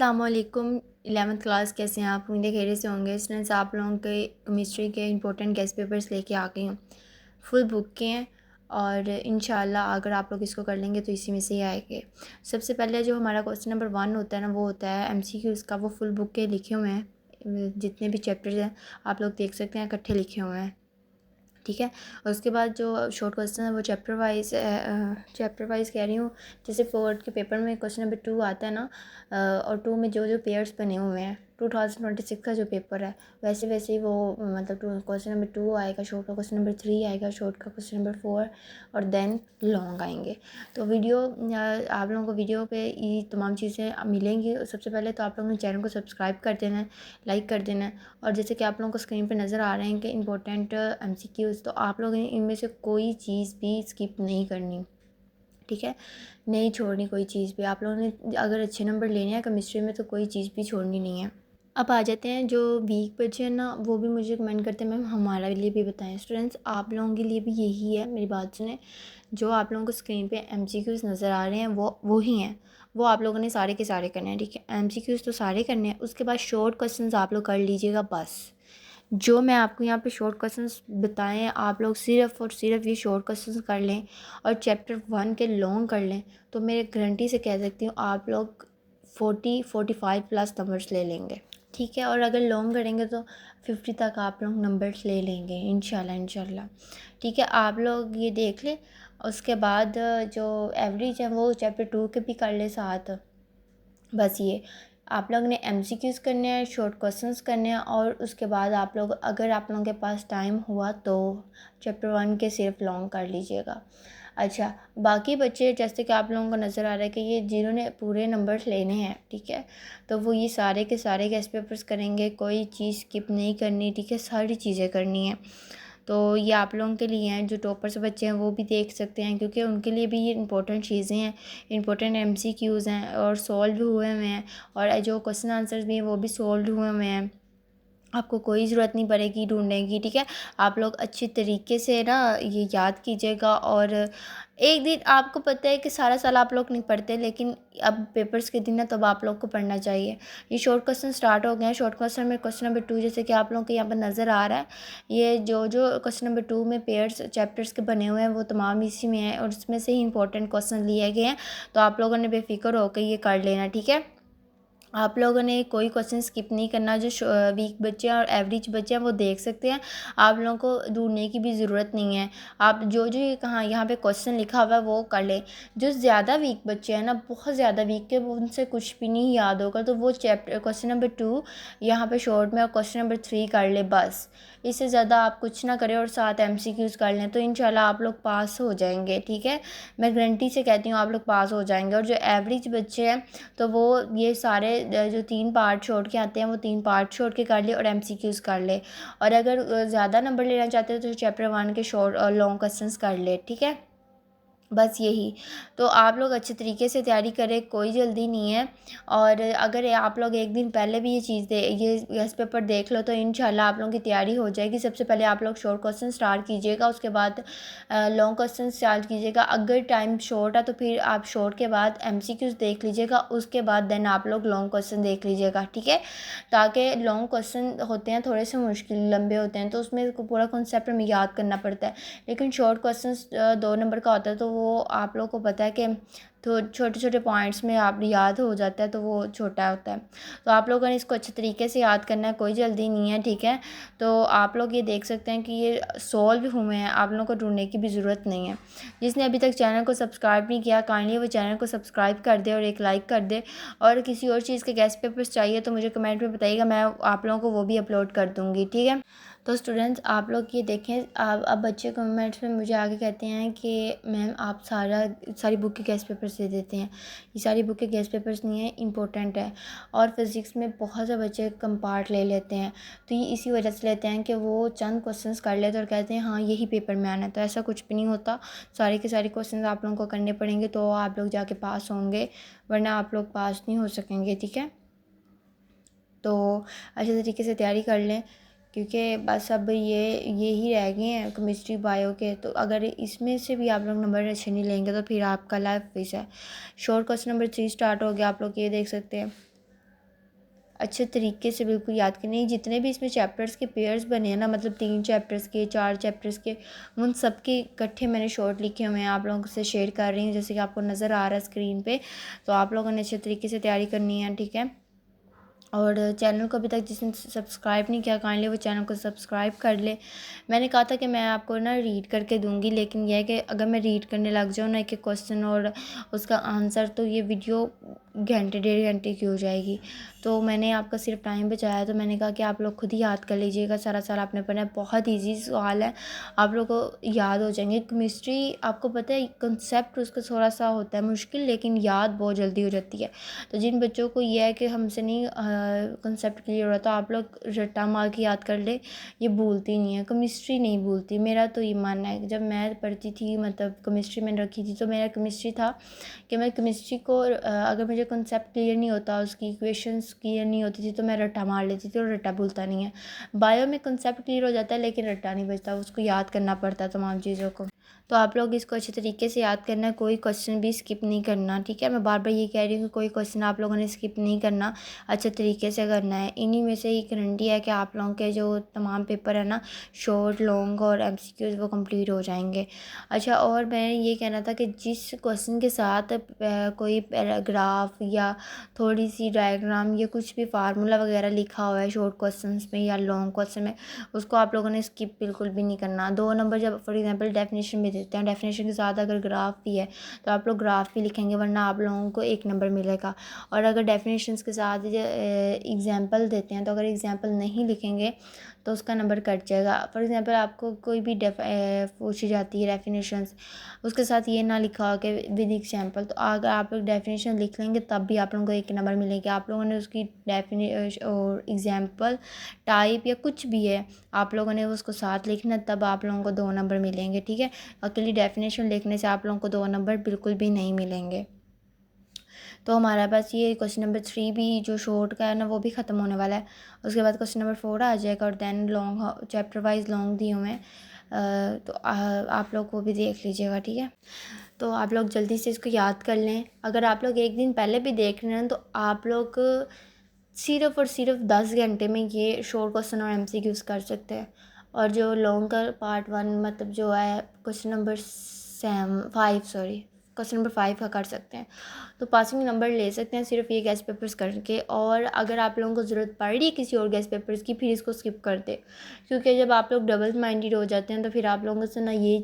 अस्सलाम वालेकुम। 11th class कैसे हैं आप? उम्मीद खैरियत से होंगे। स्टूडेंट्स, आप लोगों के केमिस्ट्री के इंपॉर्टेंट गेस्ट पेपर्स लेके आ गई हूँ। फुल बुक के हैं और इंशाल्लाह अगर आप लोग इसको कर लेंगे तो इसी में से ही आएंगे। सबसे पहले जो हमारा क्वेश्चन नंबर 1 होता है ना, वो होता है MCQs का। वो फुल बुक के लिखे हुए हैं, जितने भी चैप्टर्स हैं आप लोग देख सकते हैं, इकट्ठे लिखे हुए हैं, ठीक है। और उसके बाद जो शॉर्ट क्वेश्चन है वो चैप्टर वाइज कह रही हूँ। जैसे फोर्थ के पेपर में क्वेश्चन नंबर 2 आता है ना, और 2 में जो जो पेयर्स बने हुए हैं 2026 का जो पेपर है, वैसे वैसे ही वो मतलब क्वेश्चन नंबर 2 आएगा, शॉर्ट का क्वेश्चन नंबर 3 आएगा, शॉर्ट का क्वेश्चन नंबर 4 और देन लॉन्ग आएंगे। तो आप लोगों को वीडियो पे ये तमाम चीज़ें मिलेंगी। सबसे पहले तो आप लोगों ने चैनल को सब्सक्राइब कर देना है, लाइक कर देना है। और जैसे कि आप लोगों को स्क्रीन पे नज़र आ रहे हैं कि इंपॉर्टेंट MCQs, तो आप लोगों ने इनमें से कोई चीज़ भी स्किप नहीं करनी, ठीक है। नहीं छोड़नी कोई चीज़ भी। आप लोगों ने अगर अच्छे नंबर लेने हैं केमिस्ट्री में तो कोई चीज़ भी छोड़नी नहीं है। अब आ जाते हैं जो वीक बच्चे हैं ना, वो भी मुझे कमेंट करते हैं मैम हमारे लिए भी बताएं। स्टूडेंट्स, आप लोगों के लिए भी यही है, मेरी बात सुने। जो आप लोगों को स्क्रीन पे MCQs नज़र आ रहे हैं वो ही हैं, वो आप लोगों ने सारे के सारे करने हैं, ठीक है। MCQs तो सारे करने हैं। उसके बाद शॉर्ट क्वेश्चंस आप लोग कर लीजिएगा बस। जो मैं आपको यहाँ पे शॉर्ट क्वेश्चंस बताए हैं, आप लोग सिर्फ़ और सिर्फ ये शॉर्ट क्वेश्चंस कर लें और चैप्टर 1 के लॉन्ग कर लें, तो मेरे गारंटी से कह सकती हूँ आप लोग 40-45 प्लस नंबर्स ले लेंगे, ठीक है। और अगर लॉन्ग करेंगे तो 50 तक आप लोग नंबर्स ले लेंगे इंशाल्लाह, ठीक है। आप लोग ये देख लें। उसके बाद जो एवरेज है वो चैप्टर 2 के भी कर ले साथ। बस ये आप लोग ने MCQs करने हैं, शॉर्ट क्वेश्चंस करने हैं, और उसके बाद आप लोग अगर आप लोगों के पास टाइम हुआ तो चैप्टर 1 के सिर्फ लॉन्ग कर लीजिएगा। अच्छा, बाकी बच्चे जैसे कि आप लोगों को नज़र आ रहा है कि ये जिन्होंने पूरे नंबर्स लेने हैं, ठीक है, तो वो ये सारे के सारे गेस्ट पेपर्स करेंगे, कोई चीज़ स्किप नहीं करनी, ठीक है, सारी चीज़ें करनी है। तो ये आप लोगों के लिए हैं। जो टॉपर्स बच्चे हैं वो भी देख सकते हैं, क्योंकि उनके लिए भी ये इंपॉर्टेंट चीज़ें हैं, इंपॉर्टेंट MCQs हैं और सॉल्व भी हुए हुए हैं, और जो क्वेश्चन आंसर्स भी हैं वो भी सॉल्व हुए हुए हैं। आपको कोई ज़रूरत नहीं पड़ेगी ढूंढने की, ठीक है। आप लोग अच्छी तरीके से ना ये याद कीजिएगा। और एक दिन आपको पता है कि सारा साल आप लोग नहीं पढ़ते, लेकिन अब पेपर्स के दिन है तब आप लोग को पढ़ना चाहिए। ये शॉर्ट क्वेश्चन स्टार्ट हो गए हैं। शॉर्ट क्वेश्चन में क्वेश्चन नंबर 2 जैसे कि आप लोगों को यहाँ पर नज़र आ रहा है, ये जो जो क्वेश्चन नंबर 2 में पेयर्स चैप्टर्स के बने हुए हैं वो तमाम इसी में हैं, और इसमें से ही इंपॉर्टेंट क्वेश्चन लिए गए हैं। तो आप लोगों ने बेफिक्र होकर ये कर लेना, ठीक है। आप लोगों ने कोई क्वेश्चन स्किप नहीं करना। जो वीक बच्चे हैं और एवरेज बच्चे हैं वो देख सकते हैं, आप लोगों को ढूंढने की भी ज़रूरत नहीं है। आप जो जो ये कहाँ यहाँ पे क्वेश्चन लिखा हुआ है वो कर लें। जो ज़्यादा वीक बच्चे हैं ना, बहुत ज़्यादा वीक के, उनसे कुछ भी नहीं याद होगा, तो वो चैप्टर क्वेश्चन नंबर 2 यहाँ पे शॉर्ट में और क्वेश्चन नंबर 3 कर ले बस। इससे ज़्यादा आप कुछ ना करें और साथ MCQs कर लें, तो इंशाल्लाह आप लोग पास हो जाएंगे, ठीक है। मैं गारंटी से कहती हूँ आप लोग पास हो जाएंगे। और जो एवरेज बच्चे हैं तो वो ये सारे जो 3 पार्ट छोड़ के आते हैं वो 3 पार्ट छोड़ के कर ले और MCQs कर ले। और अगर ज़्यादा नंबर लेना चाहते हो तो चैप्टर 1 के शॉर्ट और लॉन्ग क्वेश्चंस कर ले, ठीक है। बस यही। तो आप लोग अच्छे तरीके से तैयारी करें, कोई जल्दी नहीं है। और अगर आप लोग एक दिन पहले भी ये गेस्ट पेपर देख लो तो इंशाल्लाह आप लोगों की तैयारी हो जाएगी। सबसे पहले आप लोग शॉर्ट क्वेश्चन स्टार्ट कीजिएगा, उसके बाद लॉन्ग क्वेश्चन स्टार्ट कीजिएगा। अगर टाइम शॉर्ट है तो फिर आप शॉर्ट के बाद MCQs देख लीजिएगा, उसके बाद देन आप लोग लॉन्ग क्वेश्चन देख लीजिएगा, ठीक है। ताकि लॉन्ग क्वेश्चन होते हैं थोड़े से मुश्किल लंबे होते हैं, तो उसमें पूरा कॉन्सेप्ट हमें याद करना पड़ता है। लेकिन शॉर्ट क्वेश्चन 2 नंबर का होता है, तो वो आप लोग को पता है कि तो छोटे छोटे पॉइंट्स में आप याद हो जाता है, तो वो छोटा होता है। तो आप लोगों ने इसको अच्छे तरीके से याद करना है, कोई जल्दी नहीं है, ठीक है। तो आप लोग ये देख सकते हैं कि ये सॉल्व हुए हैं, आप लोगों को ढूंढने की भी ज़रूरत नहीं है। जिसने अभी तक चैनल को सब्सक्राइब नहीं किया, काइंडली वो चैनल को सब्सक्राइब कर दे और एक लाइक कर दे। और किसी और चीज़ के गेस्ट पेपर्स चाहिए तो मुझे कमेंट में बताइएगा, मैं आप लोगों को वो भी अपलोड कर दूँगी, ठीक है। तो स्टूडेंट्स, आप लोग ये देखें, आप अब बच्चे कमेंट्स में मुझे आगे कहते हैं कि मैम आप सारी बुक के गेस्ट पेपर्स दे देते हैं। ये सारी बुक के गेस्ट पेपर्स नहीं है, इंपॉर्टेंट है। और फिज़िक्स में बहुत से बच्चे कम पार्ट ले लेते हैं, तो ये इसी वजह से लेते हैं कि वो चंद क्वेश्चंस कर लेते हैं और कहते हैं हाँ यही पेपर में आना है। तो ऐसा कुछ भी नहीं होता, सारे के सारे क्वेश्चंस आप लोगों को करने पड़ेंगे तो आप लोग जाके पास होंगे, वरना आप लोग पास नहीं हो सकेंगे, ठीक है। तो अच्छे तरीके से तैयारी कर लें, क्योंकि बस अब ये ही रह गए हैं केमिस्ट्री बायो के। तो अगर इसमें से भी आप लोग नंबर अच्छे नहीं लेंगे तो फिर आपका लाइफ वेस्ट है। शॉर्ट क्वेश्चन नंबर 3 स्टार्ट हो गया, आप लोग ये देख सकते हैं। अच्छे तरीके से बिल्कुल याद करनी है। जितने भी इसमें चैप्टर्स के पेयर्स बने हैं ना, मतलब 3 चैप्टर्स के, 4 चैप्टर्स के, उन सब के इकट्ठे मैंने शॉर्ट लिखे हुए हैं, आप लोगों से शेयर कर रही हूँ जैसे कि आपको नज़र आ रहा है स्क्रीन पे। तो आप लोगों ने अच्छे तरीके से तैयारी करनी है, ठीक है। और चैनल को अभी तक जिसने सब्सक्राइब नहीं किया, काइंडली वो चैनल को सब्सक्राइब कर ले। मैंने कहा था कि मैं आपको ना रीड करके दूंगी, लेकिन यह है कि अगर मैं रीड करने लग जाऊँ ना एक एक क्वेश्चन और उसका आंसर, तो ये वीडियो घंटे 1.5 घंटे की हो जाएगी। तो मैंने आपका सिर्फ टाइम बचाया, तो मैंने कहा कि आप लोग खुद ही याद कर लीजिएगा, सारा साल आपने पढ़ना है। बहुत ईजी सवाल है, आप लोग को याद हो जाएंगे। केमिस्ट्री आपको पता है कंसेप्ट उसका थोड़ा सा होता है मुश्किल, लेकिन याद बहुत जल्दी हो जाती है। तो जिन बच्चों को यह है कि हमसे नहीं कंसेप्ट क्लियर हो रहा, तो आप लोग रट्टा मार के याद कर ले, ये भूलती नहीं है, केमिस्ट्री नहीं भूलती। मेरा तो ये मानना है, जब मैं पढ़ती थी, मतलब केमिस्ट्री मैंने रखी थी, तो मेरा केमिस्ट्री था कि मैं केमिस्ट्री को अगर मुझे कंसेप्ट क्लियर नहीं होता, उसकी इक्वेशंस क्लियर नहीं होती थी, तो मैं रट्टा मार लेती थी, और रट्टा भूलता नहीं है। बायो में कंसेप्ट क्लियर हो जाता है, लेकिन रट्टा नहीं बचता, उसको याद करना पड़ता है तमाम चीज़ों को। तो आप लोग इसको अच्छे तरीके से याद करना है, कोई क्वेश्चन भी स्किप नहीं करना, ठीक है। मैं बार बार ये कह रही हूँ कि कोई क्वेश्चन आप लोगों ने स्किप नहीं करना, अच्छे तरीके से करना है। इन्हीं में से ही गारंटी है कि आप लोगों के जो तमाम पेपर है ना, शॉर्ट, लॉन्ग और MCQs, वो कंप्लीट हो जाएंगे। अच्छा, और मैं ये कहना था कि जिस क्वेश्चन के साथ कोई पैराग्राफ या थोड़ी सी डायग्राम या कुछ भी फार्मूला वगैरह लिखा हुआ है शॉर्ट क्वेश्चन में या लॉन्ग क्वेश्चन में, उसको आप लोगों ने स्किप बिल्कुल भी नहीं करना। 2 नंबर जब फॉर एग्जांपल डेफिनेशन में देते हैं, डेफिनेशन के साथ अगर ग्राफ भी है तो आप लोग ग्राफ भी लिखेंगे, वरना आप लोगों को 1 नंबर मिलेगा। और अगर डेफिनेशंस के साथ एग्जांपल देते हैं, तो अगर एग्जांपल नहीं लिखेंगे तो उसका नंबर कट जाएगा। फॉर एग्जांपल आपको कोई भी पूछी जाती है डेफिनेशंस, उसके साथ ये ना लिखा हो कि विद एग्जांपल, तो अगर आप लोग डेफिनेशन लिख लेंगे तब भी आप लोगों को 1 नंबर मिलेगा। आप लोगों ने उसकी और एग्जांपल टाइप या कुछ भी है, आप लोगों ने उसको साथ लिखना, तब आप लोगों को 2 नंबर मिलेंगे, ठीक है। अकेली डेफिनेशन लिखने से आप लोगों को 2 नंबर बिल्कुल भी नहीं मिलेंगे। तो हमारे पास ये क्वेश्चन नंबर 3 भी जो शॉर्ट का है ना, वो भी ख़त्म होने वाला है। उसके बाद क्वेश्चन नंबर 4 आ जाएगा, और than long chapter wise long दिए हुए हैं। तो आप लोग वो भी देख लीजिएगा, ठीक है। तो आप लोग जल्दी से इसको याद कर लें। अगर आप लोग एक दिन पहले भी देख रहे हैं, तो आप लोग सिर्फ़ और सिर्फ 10 घंटे में ये शॉर्ट क्वेश्चन और MCQs कर सकते हैं। और जो लॉन्ग का पार्ट 1, मतलब जो है question number 5, sorry, question number 5 का कर सकते हैं। तो पासिंग नंबर ले सकते हैं सिर्फ ये गेस्ट पेपर्स करके। और अगर आप लोगों को ज़रूरत पड़ रही है किसी और गेस्ट पेपर्स की, फिर इसको स्किप कर दे, क्योंकि जब आप लोग डबल माइंडेड हो जाते हैं, तो फिर आप लोगों से ना ये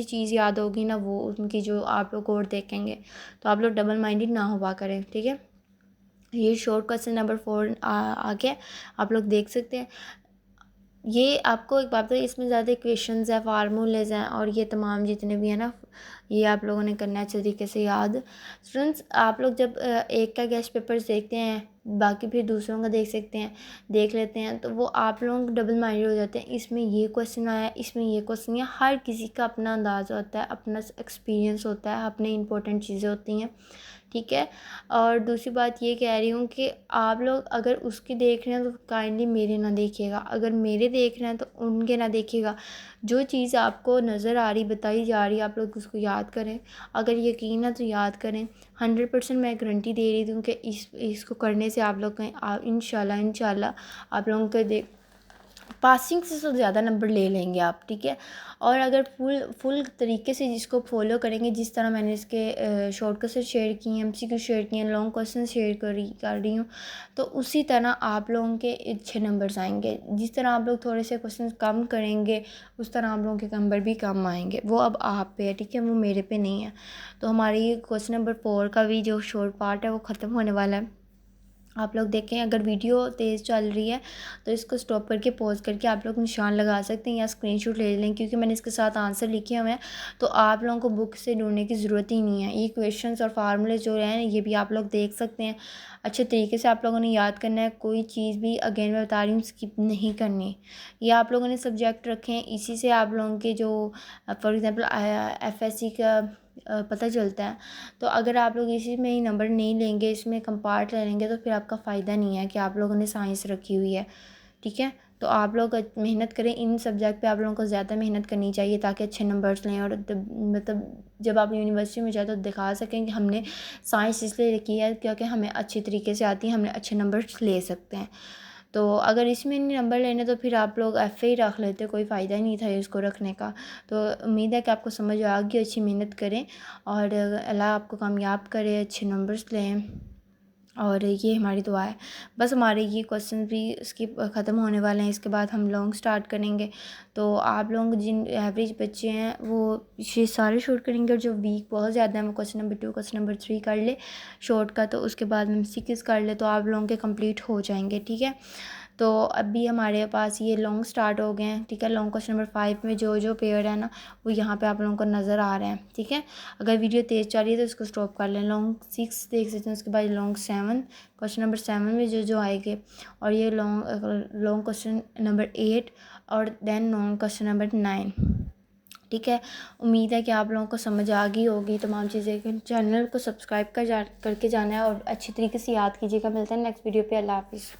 चीज़ याद होगी ना वो उनकी जो आप लोग और देखेंगे, तो आप लोग डबल माइंडेड ना हुआ करें, ठीक है। ये शॉर्ट क्वेश्चन नंबर 4 आ गया, आप लोग देख सकते हैं। ये आपको एक बात है, इसमें ज़्यादा इक्वेशंस है, फार्मूलेज हैं, और ये तमाम जितने भी हैं ना, ये आप लोगों ने करना है अच्छे तरीके से याद। स्टूडेंट्स, आप लोग जब एक का गेस्ट पेपर देखते हैं, बाकी फिर दूसरों का देख लेते हैं, तो वो आप लोग डबल माइंडेड हो जाते हैं। इसमें ये क्वेश्चन आया, इसमें ये क्वेश्चन आया, हर किसी का अपना अंदाज़ होता है, अपना एक्सपीरियंस होता है, अपने इंपॉर्टेंट चीज़ें होती हैं, ठीक है। और दूसरी बात ये कह रही हूँ कि आप लोग अगर उसके देख रहे हैं तो काइंडली मेरे ना देखिएगा, अगर मेरे देख रहे हैं तो उनके ना देखिएगा। जो चीज़ आपको नज़र आ रही, बताई जा रही है, आप लोग उसको याद करें। अगर यकीन है तो याद करें। 100% मैं गारंटी दे रही हूँ कि इसको करने से आप लोग इंशाल्लाह आप लोगों के पासिंग से तो ज़्यादा नंबर ले लेंगे आप, ठीक है। और अगर फुल तरीके से जिसको फॉलो करेंगे, जिस तरह मैंने इसके शॉर्ट क्वेश्चन शेयर किए हैं, MCQ शेयर किए हैं, लॉन्ग क्वेश्चन शेयर कर रही हूँ, तो उसी तरह आप लोगों के अच्छे नंबर्स आएंगे। जिस तरह आप लोग थोड़े से क्वेश्चन कम करेंगे, उस तरह आप लोगों के नंबर भी कम आएंगे। वो अब आप पे है, ठीक है, वो मेरे पे नहीं है। तो हमारी क्वेश्चन नंबर 4 का भी जो शॉर्ट पार्ट है वो ख़त्म होने वाला है। आप लोग देखें, अगर वीडियो तेज़ चल रही है तो इसको स्टॉप करके पॉज करके आप लोग निशान लगा सकते हैं या स्क्रीनशॉट ले लें, क्योंकि मैंने इसके साथ आंसर लिखे हुए हैं, तो आप लोगों को बुक से ढूंढने की ज़रूरत ही नहीं है। ये क्वेश्चंस और फार्मूले जो हैं ये भी आप लोग देख सकते हैं। अच्छे तरीके से आप लोगों ने याद करना है, कोई चीज़ भी अगेन मैं बता रही हूँ स्किप नहीं करनी। ये आप लोगों ने सब्जेक्ट रखे हैं, इसी से आप लोगों के जो फॉर एग्ज़ाम्पल FSC का पता चलता है। तो अगर आप लोग इसी में ही नंबर नहीं लेंगे, इसमें कम पार्ट ले लेंगे, तो फिर आपका फ़ायदा नहीं है कि आप लोगों ने साइंस रखी हुई है, ठीक है। तो आप लोग मेहनत करें, इन सब्जेक्ट पे आप लोगों को ज़्यादा मेहनत करनी चाहिए ताकि अच्छे नंबर्स लें, और मतलब जब आप यूनिवर्सिटी में जाए तो दिखा सकें कि हमने साइंस इसलिए की है क्योंकि हमें अच्छी तरीके से आती है, हमने अच्छे नंबर्स ले सकते हैं। तो अगर इसमें नहीं नंबर लेने तो फिर आप लोग एफ ही रख लेते, कोई फ़ायदा ही नहीं था इसको रखने का। तो उम्मीद है कि आपको समझ आ गई, अच्छी मेहनत करें और अल्लाह आपको कामयाब करे, अच्छे नंबर्स लें, और ये हमारी दुआ है। बस हमारे ये क्वेश्चन भी इसके ख़त्म होने वाले हैं, इसके बाद हम लॉन्ग स्टार्ट करेंगे। तो आप लोग जिन एवरेज बच्चे हैं वो ये सारे शॉर्ट करेंगे, और जो वीक बहुत ज़्यादा है वो क्वेश्चन नंबर 2 क्वेश्चन नंबर 3 कर ले शॉर्ट का, तो उसके बाद हम 6 कर ले, तो आप लोगों के कंप्लीट हो जाएंगे। ठीक है, तो अभी हमारे पास ये लॉन्ग स्टार्ट हो गए हैं। ठीक है, लॉन्ग क्वेश्चन नंबर 5 में जो जो पेयर है ना वो यहाँ पे आप लोगों को नज़र आ रहे हैं। ठीक है, अगर वीडियो तेज़ चल रही है तो इसको स्टॉप कर लें। लॉन्ग 6 देख सकते हैं, उसके बाद लॉन्ग 7 क्वेश्चन नंबर 7 में जो जो आएंगे, और ये लॉन्ग क्वेश्चन नंबर 8 और देन लॉन्ग क्वेश्चन नंबर 9। ठीक है, उम्मीद है कि आप लोगों को समझ आ गई होगी तमाम चीज़ें। चैनल को सब्सक्राइब करके जाना है और अच्छी तरीके से याद कीजिएगा। मिलते हैं नेक्स्ट वीडियो पे। अल्लाह हाफिज़।